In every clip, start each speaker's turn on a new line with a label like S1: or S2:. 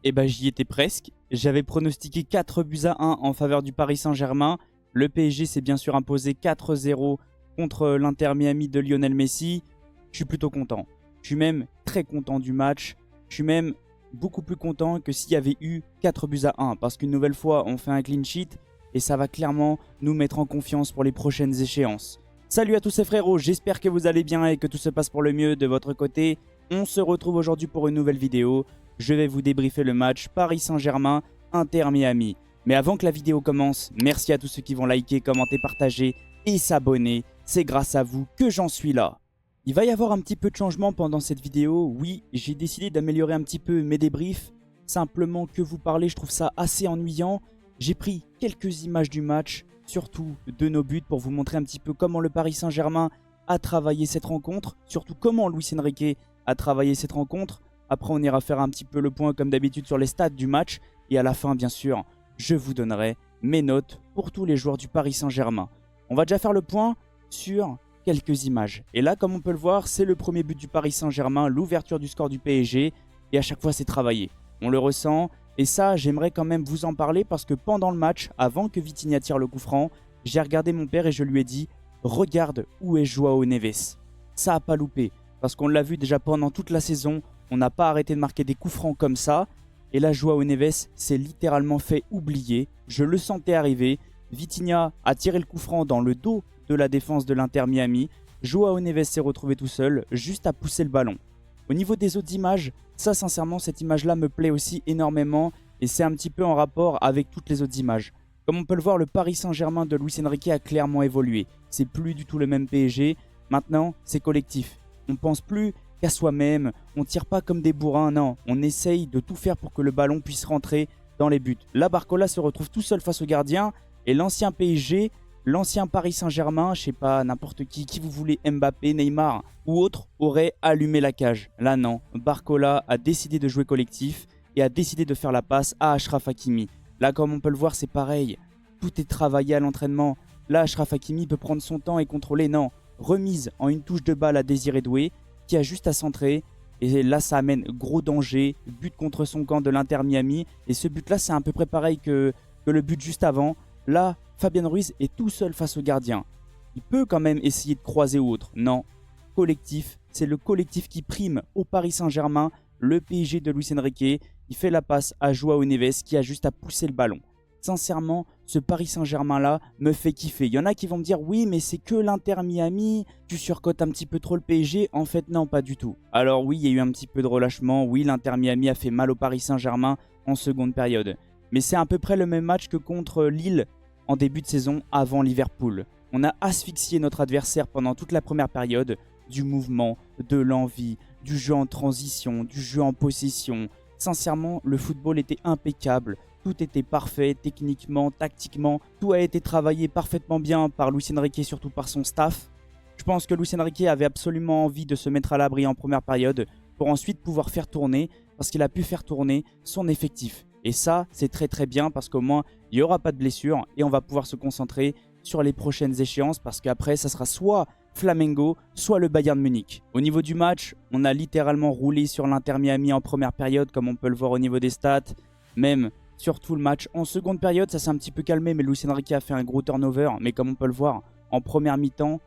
S1: Et bah j'y étais presque. J'avais pronostiqué 4 buts à 1 en faveur du Paris Saint-Germain. Le PSG s'est bien sûr imposé 4-0 contre l'Inter Miami de Lionel Messi. Je suis plutôt content. Je suis même très content du match. Je suis même beaucoup plus content que s'il y avait eu 4 buts à 1. Parce qu'une nouvelle fois, on fait un clean sheet et ça va clairement nous mettre en confiance pour les prochaines échéances. Salut à tous ces frérots, j'espère que vous allez bien et que tout se passe pour le mieux de votre côté. On se retrouve aujourd'hui pour une nouvelle vidéo. Je vais vous débriefer le match Paris Saint-Germain, Inter Miami. Mais avant que la vidéo commence, merci à tous ceux qui vont liker, commenter, partager et s'abonner. C'est grâce à vous que j'en suis là. Il va y avoir un petit peu de changement pendant cette vidéo. Oui, j'ai décidé d'améliorer un petit peu mes débriefs. Simplement que vous parler, je trouve ça assez ennuyant. J'ai pris quelques images du match, surtout de nos buts, pour vous montrer un petit peu comment le Paris Saint-Germain a travaillé cette rencontre. Surtout comment Luis Enrique a travaillé cette rencontre. Après, on ira faire un petit peu le point comme d'habitude sur les stats du match. Et à la fin, bien sûr, je vous donnerai mes notes pour tous les joueurs du Paris Saint-Germain. On va déjà faire le point sur quelques images. Et là, comme on peut le voir, c'est le premier but du Paris Saint-Germain, l'ouverture du score du PSG. Et à chaque fois, c'est travaillé. On le ressent. Et ça, j'aimerais quand même vous en parler parce que pendant le match, avant que Vitinha tire le coup franc, j'ai regardé mon père et je lui ai dit « Regarde où est Joao Neves ». Ça n'a pas loupé parce qu'on l'a vu déjà pendant toute la saison. On n'a pas arrêté de marquer des coups francs comme ça. Et là, Joao Neves s'est littéralement fait oublier. Je le sentais arriver. Vitinha a tiré le coup franc dans le dos de la défense de l'Inter Miami. Joao Neves s'est retrouvé tout seul, juste à pousser le ballon. Au niveau des autres images, ça sincèrement, cette image-là me plaît aussi énormément. Et c'est un petit peu en rapport avec toutes les autres images. Comme on peut le voir, le Paris Saint-Germain de Luis Enrique a clairement évolué. C'est plus du tout le même PSG. Maintenant, c'est collectif. On pense plus qu'à soi-même, on tire pas comme des bourrins, non, on essaye de tout faire pour que le ballon puisse rentrer dans les buts. Là, Barcola se retrouve tout seul face au gardien et l'ancien PSG, l'ancien Paris Saint-Germain, je sais pas, n'importe qui vous voulez, Mbappé, Neymar ou autre, aurait allumé la cage. Là, non, Barcola a décidé de jouer collectif et a décidé de faire la passe à Achraf Hakimi. Là, comme on peut le voir, c'est pareil, tout est travaillé à l'entraînement. Là, Achraf Hakimi peut prendre son temps et contrôler, non. Remise en une touche de balle à Désiré Doué, qui a juste à centrer. Et là, ça amène gros danger. But contre son camp de l'Inter Miami. Et ce but-là, c'est à peu près pareil que le but juste avant. Là, Fabien Ruiz est tout seul face au gardien. Il peut quand même essayer de croiser ou autre. Non, collectif. C'est le collectif qui prime au Paris Saint-Germain. Le PSG de Luis Enrique. Il fait la passe à Joao Neves qui a juste à pousser le ballon. Sincèrement, ce Paris Saint-Germain-là me fait kiffer. Il y en a qui vont me dire « Oui, mais c'est que l'Inter Miami, tu surcotes un petit peu trop le PSG. » En fait, non, pas du tout. Alors oui, il y a eu un petit peu de relâchement. Oui, l'Inter Miami a fait mal au Paris Saint-Germain en seconde période. Mais c'est à peu près le même match que contre Lille en début de saison avant Liverpool. On a asphyxié notre adversaire pendant toute la première période. Du mouvement, de l'envie, du jeu en transition, du jeu en possession. Sincèrement, le football était impeccable. Tout était parfait, techniquement, tactiquement. Tout a été travaillé parfaitement bien par Luis Enrique et surtout par son staff. Je pense que Luis Enrique avait absolument envie de se mettre à l'abri en première période pour ensuite pouvoir faire tourner, parce qu'il a pu faire tourner son effectif. Et ça, c'est très très bien parce qu'au moins, il n'y aura pas de blessure et on va pouvoir se concentrer sur les prochaines échéances parce qu'après, ça sera soit Flamengo, soit le Bayern Munich. Au niveau du match, on a littéralement roulé sur l'Inter Miami en première période, comme on peut le voir au niveau des stats. Même sur tout le match. En seconde période, ça s'est un petit peu calmé, mais Luis Enrique a fait un gros turnover. Mais comme on peut le voir, en première mi-temps,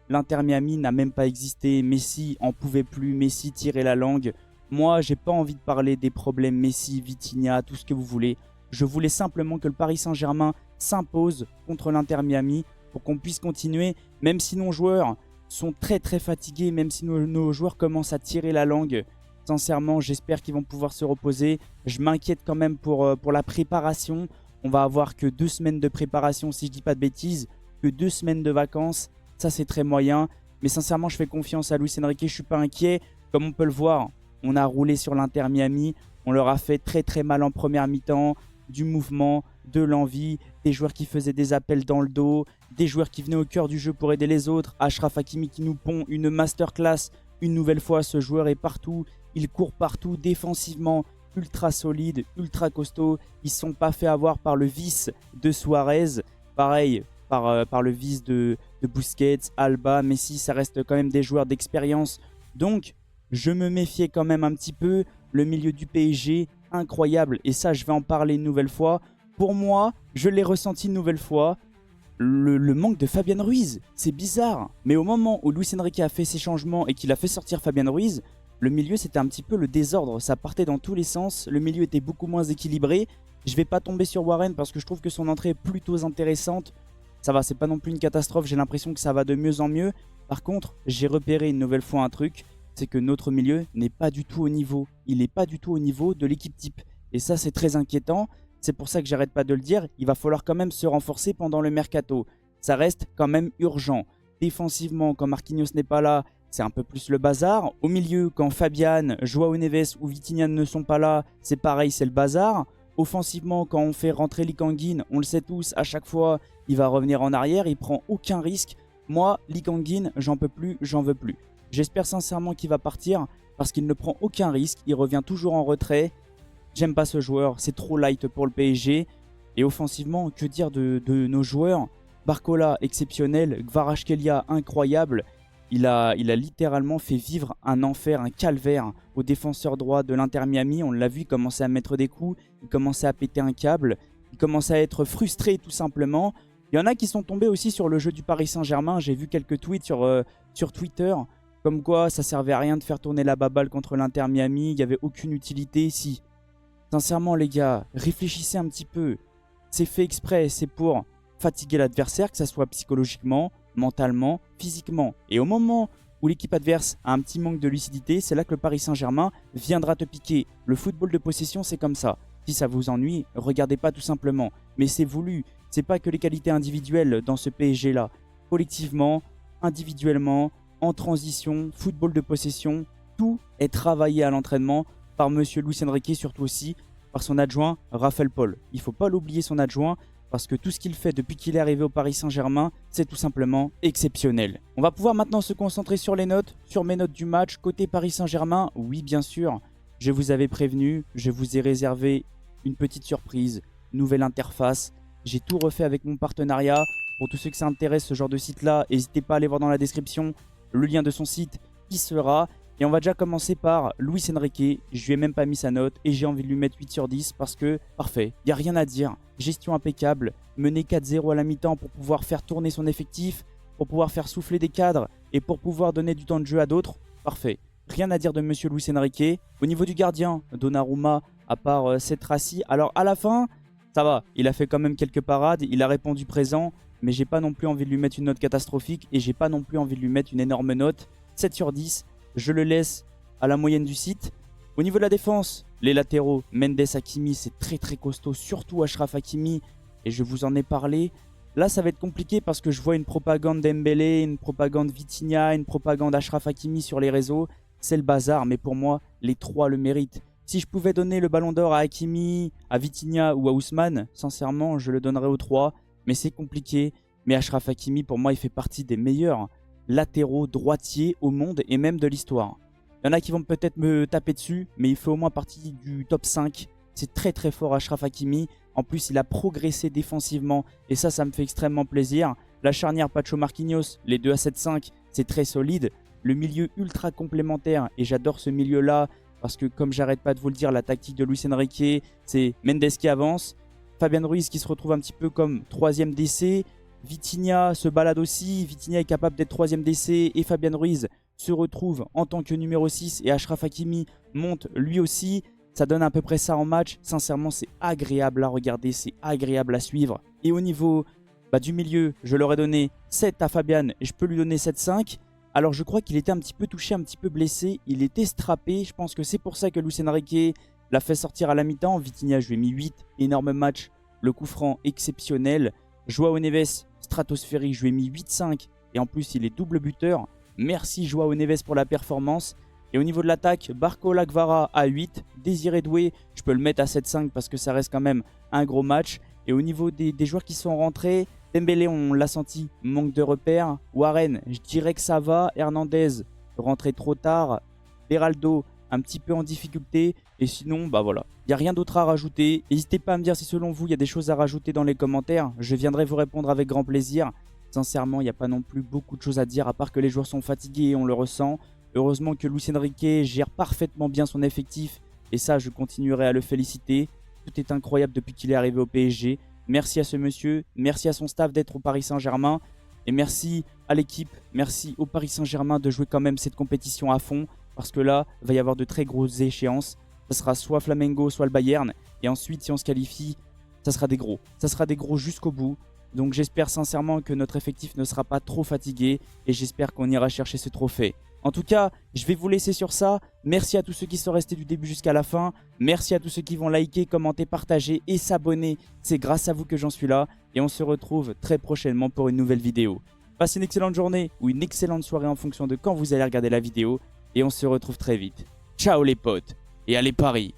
S1: l'Inter Miami n'a même pas existé. Messi en pouvait plus, Messi tirait la langue. Moi, j'ai pas envie de parler des problèmes Messi, Vitinha, tout ce que vous voulez. Je voulais simplement que le Paris Saint-Germain s'impose contre l'Inter Miami pour qu'on puisse continuer, même si nos joueurs sont très très fatigués, même si nos joueurs commencent à tirer la langue. Sincèrement, j'espère qu'ils vont pouvoir se reposer. Je m'inquiète quand même pour la préparation. On va avoir que 2 semaines de préparation, si je dis pas de bêtises. Que 2 semaines de vacances. Ça, c'est très moyen. Mais sincèrement, je fais confiance à Luis Enrique. Je ne suis pas inquiet. Comme on peut le voir, on a roulé sur l'Inter Miami. On leur a fait très très mal en première mi-temps. Du mouvement, de l'envie, des joueurs qui faisaient des appels dans le dos, des joueurs qui venaient au cœur du jeu pour aider les autres. Achraf Hakimi qui nous pond une masterclass. Une nouvelle fois, ce joueur est partout. Il court partout défensivement, ultra solide, ultra costaud. Ils ne sont pas fait avoir par le vice de Suarez. Pareil, par le vice de Busquets, Alba, Messi. Ça reste quand même des joueurs d'expérience. Donc, je me méfiais quand même un petit peu. Le milieu du PSG, incroyable. Et ça, je vais en parler une nouvelle fois. Pour moi, je l'ai ressenti une nouvelle fois. Le manque de Fabian Ruiz, c'est bizarre. Mais au moment où Luis Enrique a fait ses changements et qu'il a fait sortir Fabian Ruiz, le milieu c'était un petit peu le désordre. Ça partait dans tous les sens. Le milieu était beaucoup moins équilibré. Je vais pas tomber sur Warren parce que je trouve que son entrée est plutôt intéressante. Ça va, c'est pas non plus une catastrophe. J'ai l'impression que ça va de mieux en mieux. Par contre, j'ai repéré une nouvelle fois un truc. C'est que notre milieu n'est pas du tout au niveau. Il n'est pas du tout au niveau de l'équipe type. Et ça, c'est très inquiétant. C'est pour ça que j'arrête pas de le dire, il va falloir quand même se renforcer pendant le mercato. Ça reste quand même urgent. Défensivement, quand Marquinhos n'est pas là, c'est un peu plus le bazar. Au milieu, quand Fabian, Joao Neves ou Vitinha ne sont pas là, c'est pareil, c'est le bazar. Offensivement, quand on fait rentrer Lee Kang-in, on le sait tous, à chaque fois, il va revenir en arrière, il prend aucun risque. Moi, Lee Kang-in, j'en peux plus, j'en veux plus. J'espère sincèrement qu'il va partir parce qu'il ne prend aucun risque, il revient toujours en retrait. J'aime pas ce joueur, c'est trop light pour le PSG. Et offensivement, que dire de nos joueurs? Barcola, exceptionnel. Kvaratskhelia, incroyable. Il a littéralement fait vivre un enfer, un calvaire au défenseur droit de l'Inter Miami. On l'a vu, il commençait à mettre des coups, il commençait à péter un câble. Il commençait à être frustré tout simplement. Il y en a qui sont tombés aussi sur le jeu du Paris Saint-Germain. J'ai vu quelques tweets sur Twitter. Comme quoi, ça servait à rien de faire tourner la baballe contre l'Inter Miami. Il n'y avait aucune utilité. Si. Sincèrement les gars, réfléchissez un petit peu. C'est fait exprès, c'est pour fatiguer l'adversaire, que ce soit psychologiquement, mentalement, physiquement. Et au moment où l'équipe adverse a un petit manque de lucidité, c'est là que le Paris Saint-Germain viendra te piquer. Le football de possession, c'est comme ça. Si ça vous ennuie, regardez pas tout simplement. Mais c'est voulu. C'est pas que les qualités individuelles dans ce PSG là. Collectivement, individuellement, en transition, football de possession, tout est travaillé à l'entraînement par Monsieur Luis Enrique, surtout aussi par son adjoint Raphaël Paul. Il ne faut pas l'oublier, son adjoint, parce que tout ce qu'il fait depuis qu'il est arrivé au Paris Saint-Germain, c'est tout simplement exceptionnel. On va pouvoir maintenant se concentrer sur les notes, sur mes notes du match. Côté Paris Saint-Germain, oui bien sûr, je vous avais prévenu, je vous ai réservé une petite surprise, nouvelle interface. J'ai tout refait avec mon partenariat. Pour tous ceux que ça intéresse, ce genre de site-là, n'hésitez pas à aller voir dans la description le lien de son site qui sera. Et on va déjà commencer par Luis Enrique. Je lui ai même pas mis sa note et j'ai envie de lui mettre 8 sur 10 parce que parfait, il n'y a rien à dire. Gestion impeccable, mener 4-0 à la mi-temps pour pouvoir faire tourner son effectif, pour pouvoir faire souffler des cadres et pour pouvoir donner du temps de jeu à d'autres. Parfait, rien à dire de Monsieur Luis Enrique. Au niveau du gardien, Donnarumma, à part Cetrassi, alors à la fin, ça va, il a fait quand même quelques parades, il a répondu présent, mais j'ai pas non plus envie de lui mettre une note catastrophique et j'ai pas non plus envie de lui mettre une énorme note. 7 sur 10. Je le laisse à la moyenne du site. Au niveau de la défense, les latéraux, Mendes, Hakimi, c'est très très costaud, surtout Achraf Hakimi, et je vous en ai parlé. Là, ça va être compliqué parce que je vois une propagande Dembélé, une propagande Vitinha, une propagande Achraf Hakimi sur les réseaux. C'est le bazar, mais pour moi, les trois le méritent. Si je pouvais donner le ballon d'or à Hakimi, à Vitinha ou à Ousmane, sincèrement, je le donnerais aux trois, mais c'est compliqué. Mais Achraf Hakimi, pour moi, il fait partie des meilleurs latéraux droitiers au monde et même de l'histoire. Il y en a qui vont peut-être me taper dessus, mais il fait au moins partie du top 5. C'est très très fort Achraf Hakimi. En plus, il a progressé défensivement et ça me fait extrêmement plaisir. La charnière Pacho Marquinhos, les deux à 7-5, c'est très solide. Le milieu ultra complémentaire et j'adore ce milieu-là parce que comme j'arrête pas de vous le dire, la tactique de Luis Enrique, c'est Mendes qui avance, Fabian Ruiz qui se retrouve un petit peu comme troisième DC, Vitinha se balade aussi, Vitinha est capable d'être troisième DC et Fabian Ruiz se retrouve en tant que numéro 6 et Achraf Hakimi monte lui aussi. Ça donne à peu près ça en match. Sincèrement, c'est agréable à regarder, c'est agréable à suivre. Et au niveau du milieu, je leur ai donné 7 à Fabian et je peux lui donner 7-5. Alors je crois qu'il était un petit peu touché, un petit peu blessé. Il était strappé. Je pense que c'est pour ça que Luis Enrique l'a fait sortir à la mi-temps. Vitinha, je lui ai mis 8. Énorme match. Le coup franc exceptionnel. Joao Neves, stratosphérique, je lui ai mis 8-5. Et en plus, il est double buteur. Merci Joao Neves pour la performance. Et au niveau de l'attaque, Barcola Kvara à 8. Désiré Doué, je peux le mettre à 7-5 parce que ça reste quand même un gros match. Et au niveau des joueurs qui sont rentrés, Dembélé, on l'a senti, manque de repères. Warren, je dirais que ça va. Hernandez, rentré trop tard. Beraldo, un petit peu en difficulté. Et sinon, voilà. Il n'y a rien d'autre à rajouter. N'hésitez pas à me dire si selon vous, il y a des choses à rajouter dans les commentaires. Je viendrai vous répondre avec grand plaisir. Sincèrement, il n'y a pas non plus beaucoup de choses à dire, à part que les joueurs sont fatigués et on le ressent. Heureusement que Luis Enrique gère parfaitement bien son effectif Et ça, je continuerai à le féliciter. Tout est incroyable depuis qu'il est arrivé au PSG. Merci à ce monsieur, merci à son staff d'être au Paris Saint-Germain. Et merci à l'équipe, merci au Paris Saint-Germain de jouer quand même cette compétition à fond. Parce que là, il va y avoir de très grosses échéances. Ça sera soit Flamengo, soit le Bayern. Et ensuite, si on se qualifie, ça sera des gros. Ça sera des gros jusqu'au bout. Donc j'espère sincèrement que notre effectif ne sera pas trop fatigué. Et j'espère qu'on ira chercher ce trophée. En tout cas, je vais vous laisser sur ça. Merci à tous ceux qui sont restés du début jusqu'à la fin. Merci à tous ceux qui vont liker, commenter, partager et s'abonner. C'est grâce à vous que j'en suis là. Et on se retrouve très prochainement pour une nouvelle vidéo. Passez une excellente journée ou une excellente soirée en fonction de quand vous allez regarder la vidéo. Et on se retrouve très vite. Ciao les potes et allez Paris!